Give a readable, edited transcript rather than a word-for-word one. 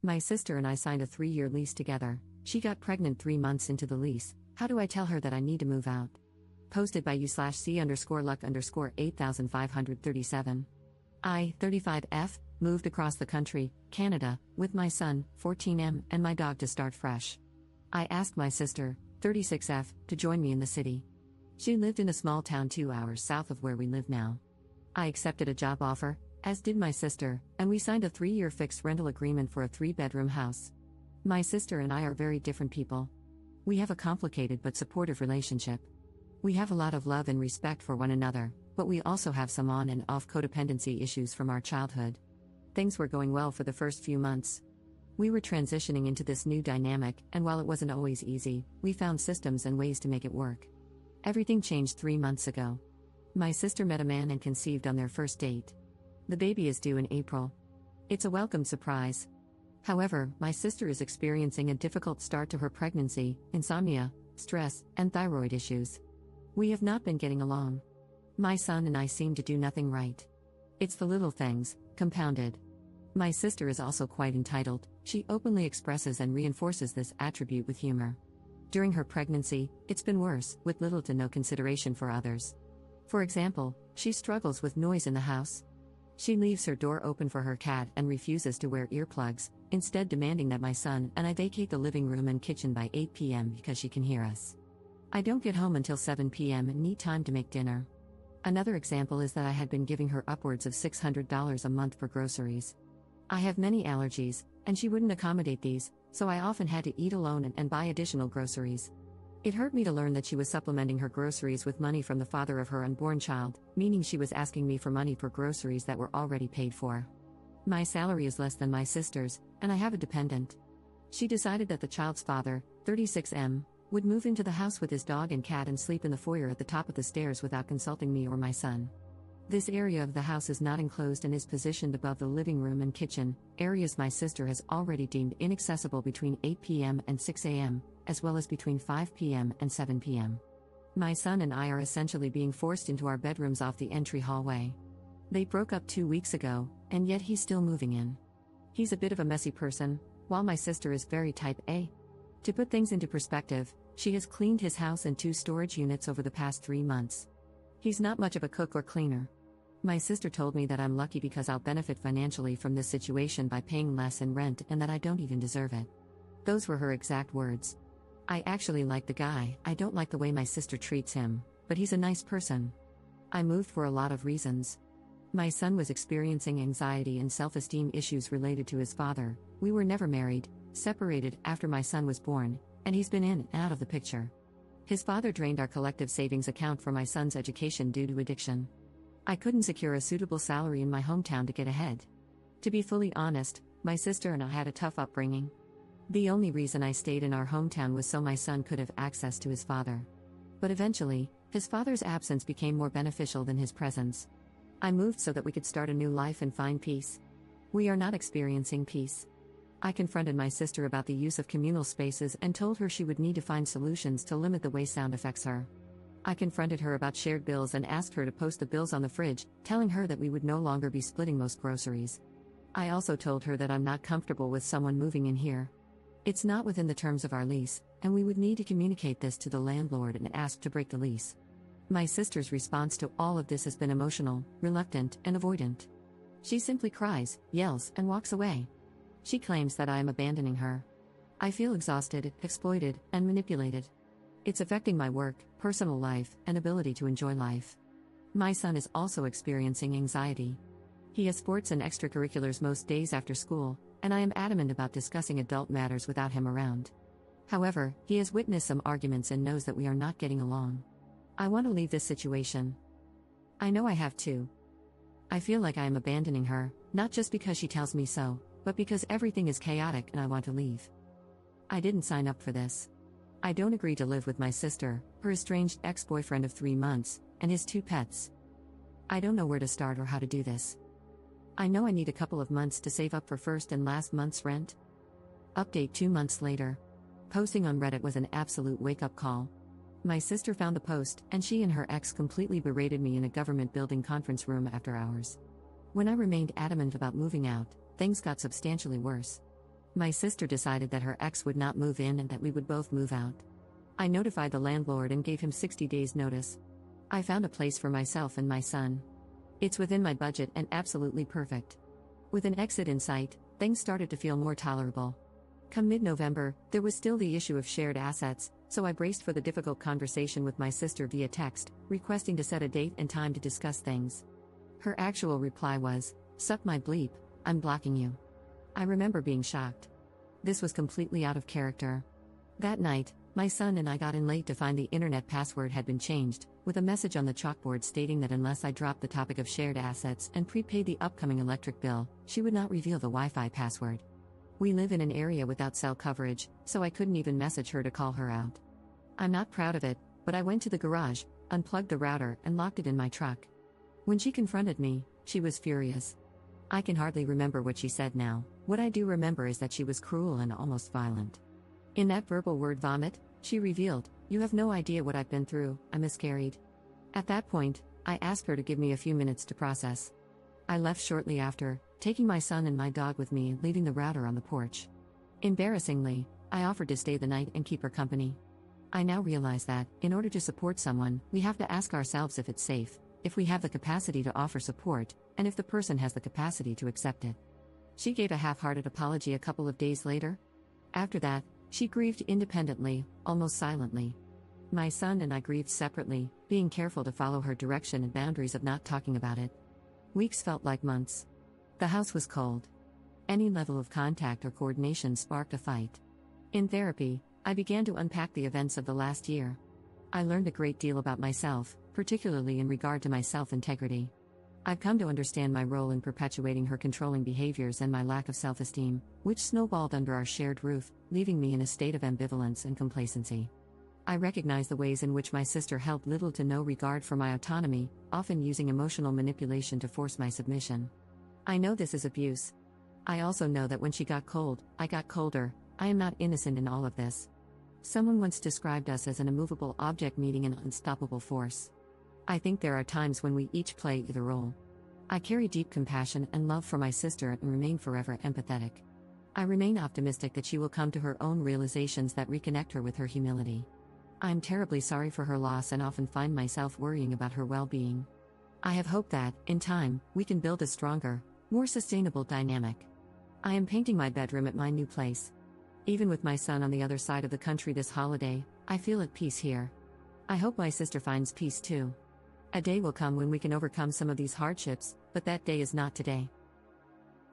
My sister and I signed a 3-year lease together. She got pregnant 3 months into the lease. How do I tell her that I need to move out? Posted by u/c_luck_8537. I, 35F, moved across the country, Canada, with my son, 14M, and my dog to start fresh. I asked my sister, 36F, to join me in the city. She lived in a small town 2 hours south of where we live now. I accepted a job offer, as did my sister, and we signed a 3-year fixed rental agreement for a 3-bedroom house. My sister and I are very different people. We have a complicated but supportive relationship. We have a lot of love and respect for one another, but we also have some on and off codependency issues from our childhood. Things were going well for the first few months. We were transitioning into this new dynamic, and while it wasn't always easy, we found systems and ways to make it work. Everything changed 3 months ago. My sister met a man and conceived on their first date. The baby is due in April. It's a welcome surprise. However, my sister is experiencing a difficult start to her pregnancy, insomnia, stress, and thyroid issues. We have not been getting along. My son and I seem to do nothing right. It's the little things, compounded. My sister is also quite entitled. She openly expresses and reinforces this attribute with humor. During her pregnancy, it's been worse, with little to no consideration for others. For example, she struggles with noise in the house. She leaves her door open for her cat and refuses to wear earplugs, instead demanding that my son and I vacate the living room and kitchen by 8 p.m. because she can hear us. I don't get home until 7 p.m. and need time to make dinner. Another example is that I had been giving her upwards of $600 a month for groceries. I have many allergies, and she wouldn't accommodate these, so I often had to eat alone and buy additional groceries. It hurt me to learn that she was supplementing her groceries with money from the father of her unborn child, meaning she was asking me for money for groceries that were already paid for. My salary is less than my sister's, and I have a dependent. She decided that the child's father, 36M, would move into the house with his dog and cat and sleep in the foyer at the top of the stairs without consulting me or my son. This area of the house is not enclosed and is positioned above the living room and kitchen, areas my sister has already deemed inaccessible between 8 p.m. and 6 a.m., as well as between 5 p.m. and 7 p.m. My son and I are essentially being forced into our bedrooms off the entry hallway. They broke up 2 weeks ago, and yet he's still moving in. He's a bit of a messy person, while my sister is very type A. To put things into perspective, she has cleaned his house and 2 storage units over the past 3 months. He's not much of a cook or cleaner. My sister told me that I'm lucky because I'll benefit financially from this situation by paying less in rent and that I don't even deserve it. Those were her exact words. I actually like the guy. I don't like the way my sister treats him, but he's a nice person. I moved for a lot of reasons. My son was experiencing anxiety and self-esteem issues related to his father. We were never married, separated after my son was born, and he's been in and out of the picture. His father drained our collective savings account for my son's education due to addiction. I couldn't secure a suitable salary in my hometown to get ahead. To be fully honest, my sister and I had a tough upbringing. The only reason I stayed in our hometown was so my son could have access to his father. But eventually, his father's absence became more beneficial than his presence. I moved so that we could start a new life and find peace. We are not experiencing peace. I confronted my sister about the use of communal spaces and told her she would need to find solutions to limit the way sound affects her. I confronted her about shared bills and asked her to post the bills on the fridge, telling her that we would no longer be splitting most groceries. I also told her that I'm not comfortable with someone moving in here. It's not within the terms of our lease, and we would need to communicate this to the landlord and ask to break the lease. My sister's response to all of this has been emotional, reluctant, and avoidant. She simply cries, yells, and walks away. She claims that I am abandoning her. I feel exhausted, exploited, and manipulated. It's affecting my work, personal life, and ability to enjoy life. My son is also experiencing anxiety. He has sports and extracurriculars most days after school, and I am adamant about discussing adult matters without him around. However, he has witnessed some arguments and knows that we are not getting along. I want to leave this situation. I know I have to. I feel like I am abandoning her, not just because she tells me so, but because everything is chaotic and I want to leave. I didn't sign up for this. I don't agree to live with my sister, her estranged ex-boyfriend of 3 months, and his 2 pets. I don't know where to start or how to do this. I know I need a couple of months to save up for first and last month's rent. Update 2 months later. Posting on Reddit was an absolute wake-up call. My sister found the post, and she and her ex completely berated me in a government building conference room after hours. When I remained adamant about moving out, things got substantially worse. My sister decided that her ex would not move in and that we would both move out. I notified the landlord and gave him 60 days' notice. I found a place for myself and my son. It's within my budget and absolutely perfect. With an exit in sight, things started to feel more tolerable. Come mid-November, there was still the issue of shared assets, so I braced for the difficult conversation with my sister via text, requesting to set a date and time to discuss things. Her actual reply was, "Suck my bleep, I'm blocking you." I remember being shocked. This was completely out of character. That night, my son and I got in late to find the internet password had been changed, with a message on the chalkboard stating that unless I dropped the topic of shared assets and prepaid the upcoming electric bill, she would not reveal the Wi-Fi password. We live in an area without cell coverage, so I couldn't even message her to call her out. I'm not proud of it, but I went to the garage, unplugged the router, and locked it in my truck. When she confronted me, she was furious. I can hardly remember what she said now. What I do remember is that she was cruel and almost violent. In that verbal word vomit, she revealed, "You have no idea what I've been through, I miscarried." At that point, I asked her to give me a few minutes to process. I left shortly after, taking my son and my dog with me and leaving the router on the porch. Embarrassingly, I offered to stay the night and keep her company. I now realize that, in order to support someone, we have to ask ourselves if it's safe, if we have the capacity to offer support, and if the person has the capacity to accept it. She gave a half-hearted apology a couple of days later. After that, she grieved independently, almost silently. My son and I grieved separately, being careful to follow her direction and boundaries of not talking about it. Weeks felt like months. The house was cold. Any level of contact or coordination sparked a fight. In therapy, I began to unpack the events of the last year. I learned a great deal about myself, particularly in regard to my self-integrity. I've come to understand my role in perpetuating her controlling behaviors and my lack of self-esteem, which snowballed under our shared roof, leaving me in a state of ambivalence and complacency. I recognize the ways in which my sister held little to no regard for my autonomy, often using emotional manipulation to force my submission. I know this is abuse. I also know that when she got cold, I got colder. I am not innocent in all of this. Someone once described us as an immovable object meeting an unstoppable force. I think there are times when we each play either role. I carry deep compassion and love for my sister and remain forever empathetic. I remain optimistic that she will come to her own realizations that reconnect her with her humility. I am terribly sorry for her loss and often find myself worrying about her well-being. I have hope that, in time, we can build a stronger, more sustainable dynamic. I am painting my bedroom at my new place. Even with my son on the other side of the country this holiday, I feel at peace here. I hope my sister finds peace too. A day will come when we can overcome some of these hardships, but that day is not today.